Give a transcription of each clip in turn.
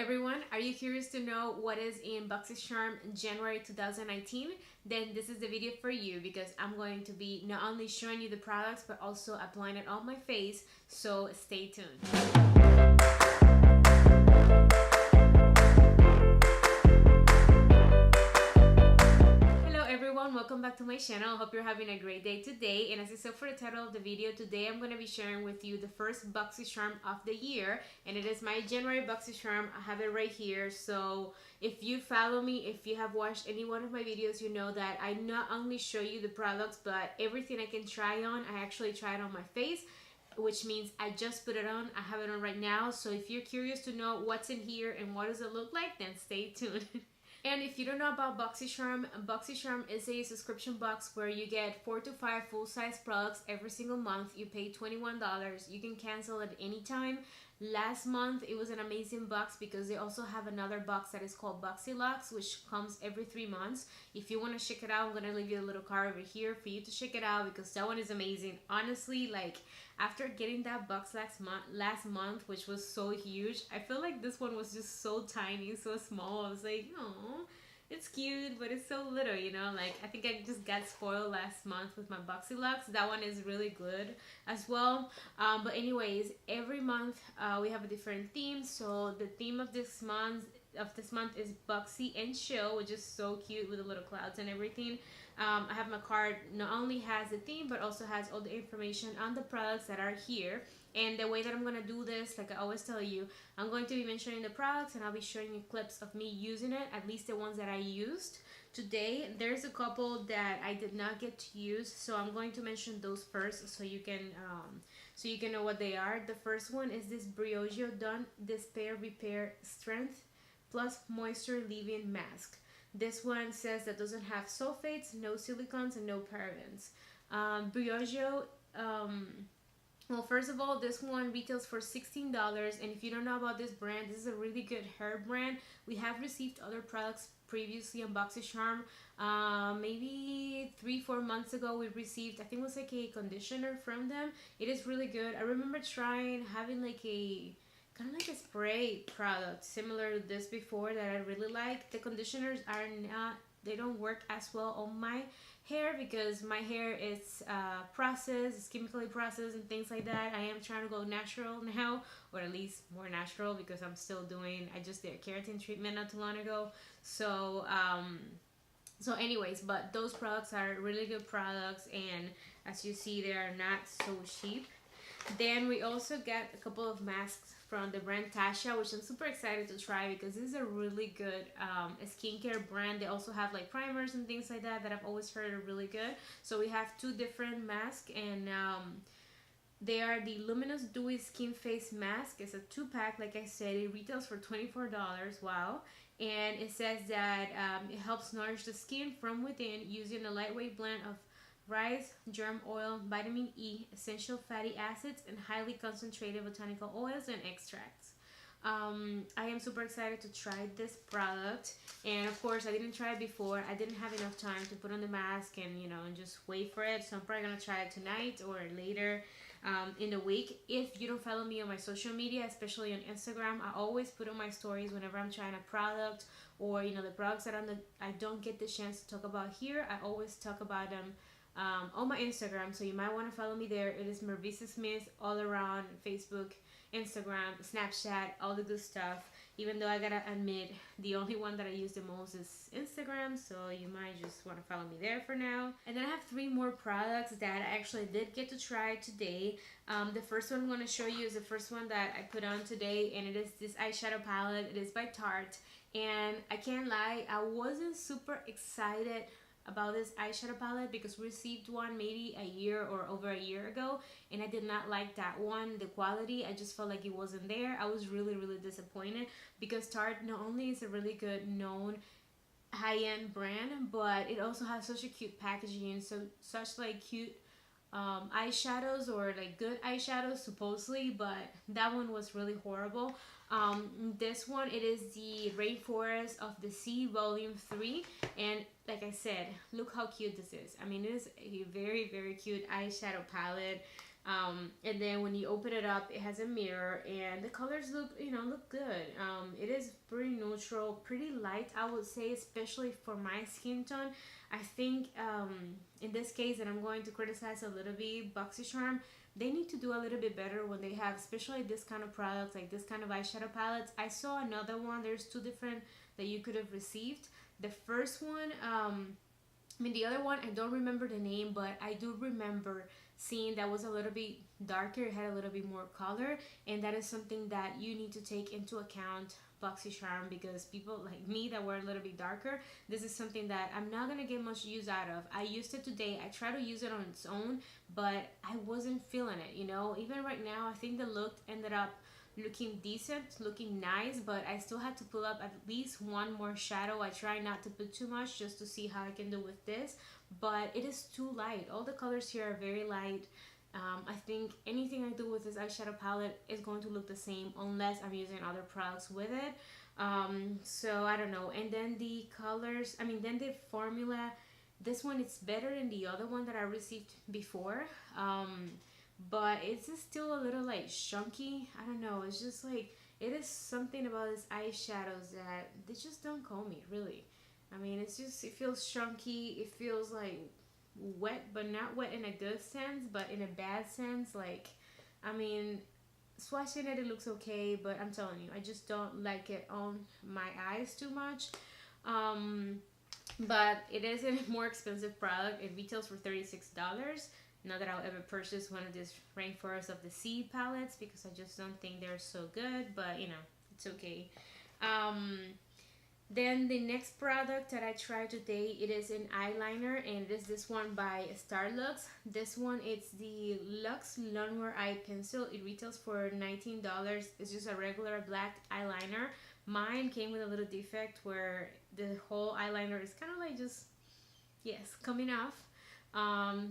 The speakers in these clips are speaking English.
everyone, are you curious to know what is in BOXYCHARM January 2019? Then this is the video for you because I'm going to be not only showing you the products but also applying it on my face, so stay tuned. Welcome back to my channel. Hope you're having a great day today, and as I said for the title of the video, today I'm going to be sharing with you the first BOXYCHARM of the year, and it is my January BOXYCHARM. I have it right here. So if you follow me, if you have watched any one of my videos, you know that I not only show you the products, but everything I can try on, I actually try it on my face, which means I just put it on. I have it on right now. So if you're curious to know what's in here and what does it look like, then stay tuned. And if you don't know about BOXYCHARM, BOXYCHARM is a subscription box where you get 4 to 5 full-size products every single month. You pay $21. You can cancel at any time. Last month, it was an amazing box because they also have another box that is called BOXYLOCKS, which comes every 3 months. If you want to check it out, I'm going to leave you a little card over here for you to check it out because that one is amazing. Honestly, like, after getting that box last month, which was so huge, I feel like this one was just so tiny, so small. I was like, oh, it's cute, but it's so little, you know? Like, I think I just got spoiled last month with my BOXYLOCKS. That one is really good as well. But anyways, every month we have a different theme. So the theme of this month is Boxy and Chill, which is so cute with the little clouds and everything. I have my card, not only has the theme but also has all the information on the products that are here. And the way that I'm going to do this, like I always tell you, I'm going to be mentioning the products and I'll be showing you clips of me using it, at least the ones that I used. Today, there's a couple that I did not get to use, so I'm going to mention those first so you can know what they are. The first one is this Briogeo Done Despair Repair Strength Plus Moisture Leave-In Mask. This one says that doesn't have sulfates, no silicones, and no parabens. Briogeo, well, first of all, this one retails for $16, and if you don't know about this brand, this is a really good hair brand. We have received other products previously on BOXYCHARM. Maybe 3-4 months ago we received, I think it was like a conditioner from them. It is really good. I remember having like a kind of like a spray product similar to this before that I really like. The conditioners they don't work as well on my hair because my hair is processed, it's chemically processed and things like that. I am trying to go natural now, or at least more natural, because I just did a keratin treatment not too long ago. So anyways, but those products are really good products, and as you see, they are not so cheap. Then we also got a couple of masks from the brand Tasha, which I'm super excited to try because this is a really good skincare brand. They also have like primers and things like that I've always heard are really good. So we have 2 different masks, and they are the Luminous Dewy Skin Face Mask. It's a 2-pack, like I said. It retails for $24. Wow. And it says that it helps nourish the skin from within using a lightweight blend of rice, germ oil, vitamin E, essential fatty acids, and highly concentrated botanical oils and extracts. I am super excited to try this product, and of course I didn't try it before. I didn't have enough time to put on the mask and and just wait for it, so I'm probably gonna try it tonight or later in the week. If you don't follow me on my social media, especially on Instagram, I always put on my stories whenever I'm trying a product, or the products that I don't get the chance to talk about here. I always talk about them on my Instagram, so you might want to follow me there. It is Mervice Smith all around Facebook, Instagram, Snapchat, all the good stuff. Even though I gotta admit, the only one that I use the most is Instagram, so you might just want to follow me there for now. And then I have 3 more products that I actually did get to try today. The first one I'm going to show you is the first one that I put on today, and it is this eyeshadow palette. It is by Tarte, and I can't lie, I wasn't super excited about this eyeshadow palette because we received one maybe a year or over a year ago, and I did not like that one. The quality, I just felt like it wasn't there. I was really disappointed because Tarte not only is a really good known high-end brand, but it also has such a cute packaging, such like cute eyeshadows, or like good eyeshadows supposedly, but that one was really horrible. This one, it is the Rainforest of the Sea Volume 3, and like I said, look how cute this is. I mean, it is a very cute eyeshadow palette. And then when you open it up, it has a mirror, and the colors look, look good. It is pretty neutral, pretty light, I would say, especially for my skin tone. I think in this case, and I'm going to criticize a little bit BoxyCharm, they need to do a little bit better when they have, especially this kind of products, like this kind of eyeshadow palettes. I saw another one. There's two different that you could have received. The first one, the other one, I don't remember the name, but I do remember seeing that was a little bit darker. It had a little bit more color, and that is something that you need to take into account, BoxyCharm, because people like me that were a little bit darker, this is something that I'm not gonna get much use out of. I used it today. I tried to use it on its own, but I wasn't feeling it, even right now. I think the look ended up looking decent, looking nice, but I still had to pull up at least one more shadow. I try not to put too much just to see how I can do with this, but it is too light. All the colors here are very light. I think anything I do with this eyeshadow palette is going to look the same unless I'm using other products with it. So I don't know. And then the colors, then the formula, this one is better than the other one that I received before. But it's just still a little like chunky. I don't know. It's just like, it is something about these eyeshadows that they just don't call me, really. It's just, it feels chunky. It feels like wet, but not wet in a good sense, but in a bad sense. Like, swatching it, it looks okay, but I'm telling you, I just don't like it on my eyes too much. But it is a more expensive product. It retails for $36. Not that I'll ever purchase one of these Rainforest of the Sea palettes, because I just don't think they're so good, but it's okay. Then the next product that I tried today, it is an eyeliner, and it is this one by Starlooks. This one, it's the Luxe Longwear Eye Pencil. It retails for $19. It's just a regular black eyeliner. Mine came with a little defect where the whole eyeliner is kind of like just, yes, coming off.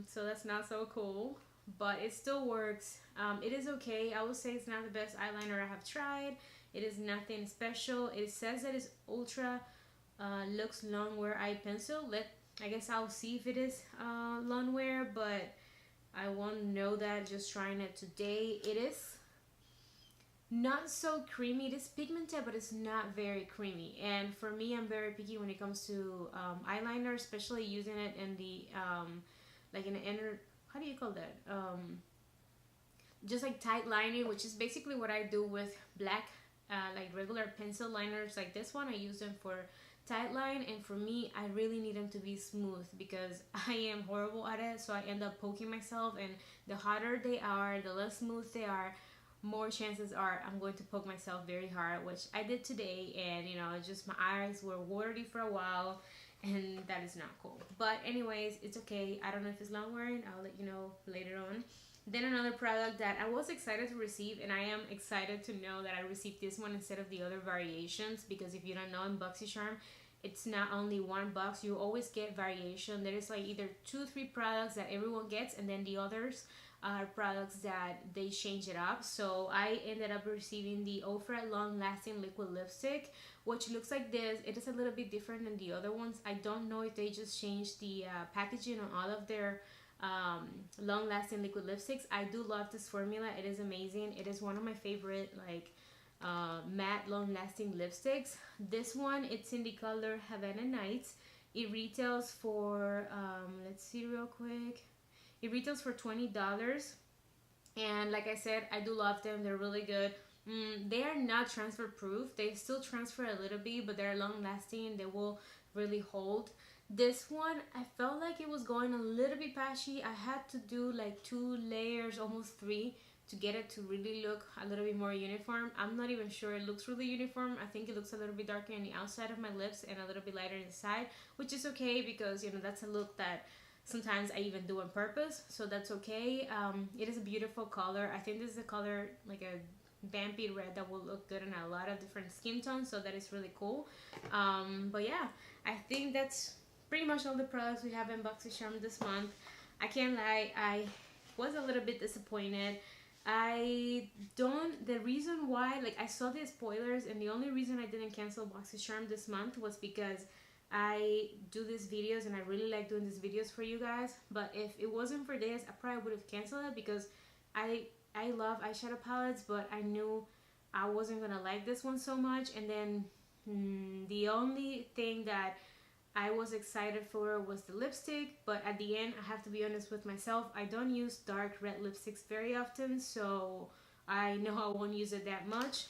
So that's not so cool, but it still works. It is okay. I would say it's not the best eyeliner I have tried. It is nothing special. It says that it's Ultra Luxe Longwear Eye Pencil. I guess I'll see if it is Longwear, but I won't know that just trying it today. It is not so creamy. It is pigmented, but it's not very creamy. And for me, I'm very picky when it comes to eyeliner, especially using it in the like in the inner, how do you call that? Just like tight lining, which is basically what I do with black like regular pencil liners like this one. I use them for tight line, and for me, I really need them to be smooth because I am horrible at it. So I end up poking myself, and the hotter they are, the less smooth they are, more chances are I'm going to poke myself very hard, which I did today. And it's just my eyes were watery for a while, and that is not cool. But anyways, it's okay. I don't know if it's long wearing. I'll let you know later on. Then another product that I was excited to receive, and I am excited to know that I received this one instead of the other variations, because if you don't know, in BoxyCharm, it's not only one box. You always get variation. There is like either 2-3 products that everyone gets, and then the others are products that they change it up. So I ended up receiving the Ofra Long Lasting Liquid Lipstick, which looks like this. It is a little bit different than the other ones. I don't know if they just changed the packaging on all of their long lasting liquid lipsticks. I do love this formula. It is amazing. It is one of my favorite like matte long lasting lipsticks. This one, it's in the color Havana Nights. It retails for let's see real quick, it retails for $20. And like I said, I do love them. They're really good. They are not transfer proof. They still transfer a little bit, but they're long lasting. They will really hold. This one, I felt like it was going a little bit patchy. I had to do like 2 layers, almost 3, to get it to really look a little bit more uniform. I'm not even sure it looks really uniform. I think it looks a little bit darker on the outside of my lips and a little bit lighter inside, which is okay because that's a look that sometimes I even do on purpose, so that's okay. It is a beautiful color. I think this is a color like a vampy red that will look good in a lot of different skin tones, so that is really cool. But yeah, I think that's pretty much all the products we have in BoxyCharm this month. I can't lie, I was a little bit disappointed. The reason why, like, I saw the spoilers, and the only reason I didn't cancel BoxyCharm this month was because I do these videos and I really like doing these videos for you guys. But if it wasn't for this, I probably would have canceled it because I love eyeshadow palettes, but I knew I wasn't gonna like this one so much. And then the only thing that I was excited for was the lipstick, but at the end I have to be honest with myself, I don't use dark red lipsticks very often, so I know I won't use it that much.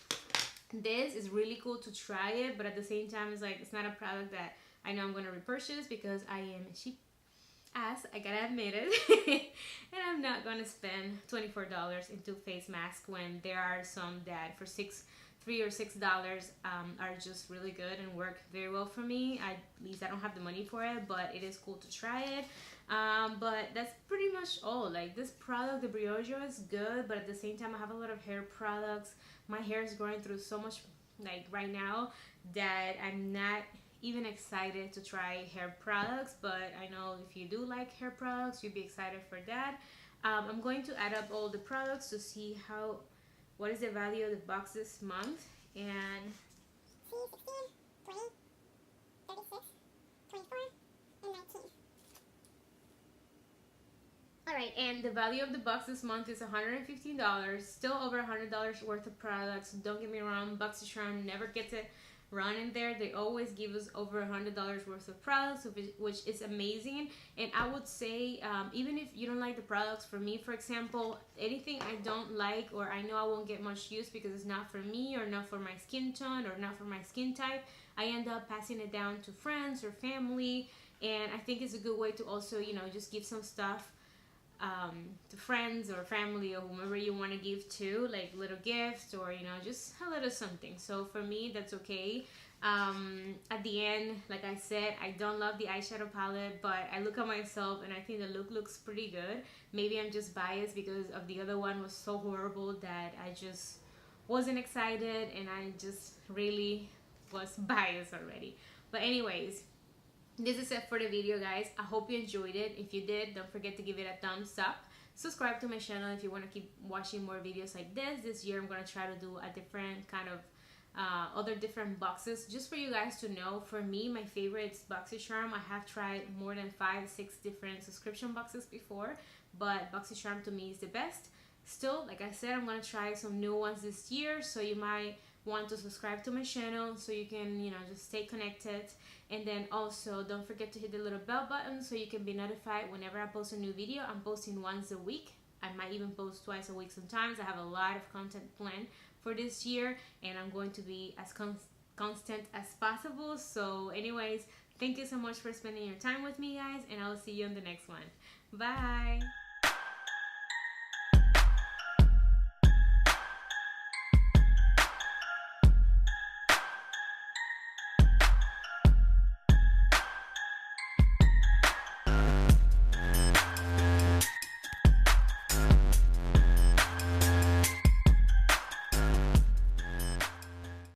This is really cool to try it, but at the same time it's like it's not a product that I know I'm gonna repurchase because I am a cheap ass, I gotta admit it. And I'm not gonna spend $24 into face mask when there are some that for $3 or $6 are just really good and work very well for me. At least I don't have the money for it, but it is cool to try it. But that's pretty much all. Like, this product, the Briogeo, is good, but at the same time I have a lot of hair products. My hair is going through so much like right now that I'm not even excited to try hair products, but I know if you do like hair products, you'll be excited for that. I'm going to add up all the products to see what is the value of the box this month. And 16, 20, 36, 24, and 19. Alright, and the value of the box this month is $115. Still over $100 worth of products. Don't get me wrong, BOXYCHARM never gets it wrong in there. They always give us over $100 worth of products, which is amazing. And I would say, even if you don't like the products, for me, for example, anything I don't like or I know I won't get much use because it's not for me or not for my skin tone or not for my skin type, I end up passing it down to friends or family. And I think it's a good way to also, you know, just give some stuff to friends or family or whomever you want to give to, like little gifts or, you know, just a little something. So for me, that's okay. At the end, like I said, I don't love the eyeshadow palette, but I look at myself and I think the look looks pretty good. Maybe I'm just biased because of the other one was so horrible that I just wasn't excited and I just really was biased already. But anyways, this is it for the video, guys. I hope you enjoyed it. If you did, don't forget to give it a thumbs up. Subscribe to my channel if you want to keep watching more videos like this. This year I'm going to try to do a different kind of other different boxes just for you guys to know. For me, my favorite is BOXYCHARM. I have tried more than 5-6 different subscription boxes before, but BOXYCHARM to me is the best. Still, like I said, I'm going to try some new ones this year, so you might want to subscribe to my channel so you can, you know, just stay connected. And then also don't forget to hit the little bell button so you can be notified whenever I post a new video. I'm posting once a week. I might even post twice a week sometimes. I have a lot of content planned for this year and I'm going to be as constant as possible. So anyways, thank you so much for spending your time with me, guys, and I'll see you in the next one. Bye.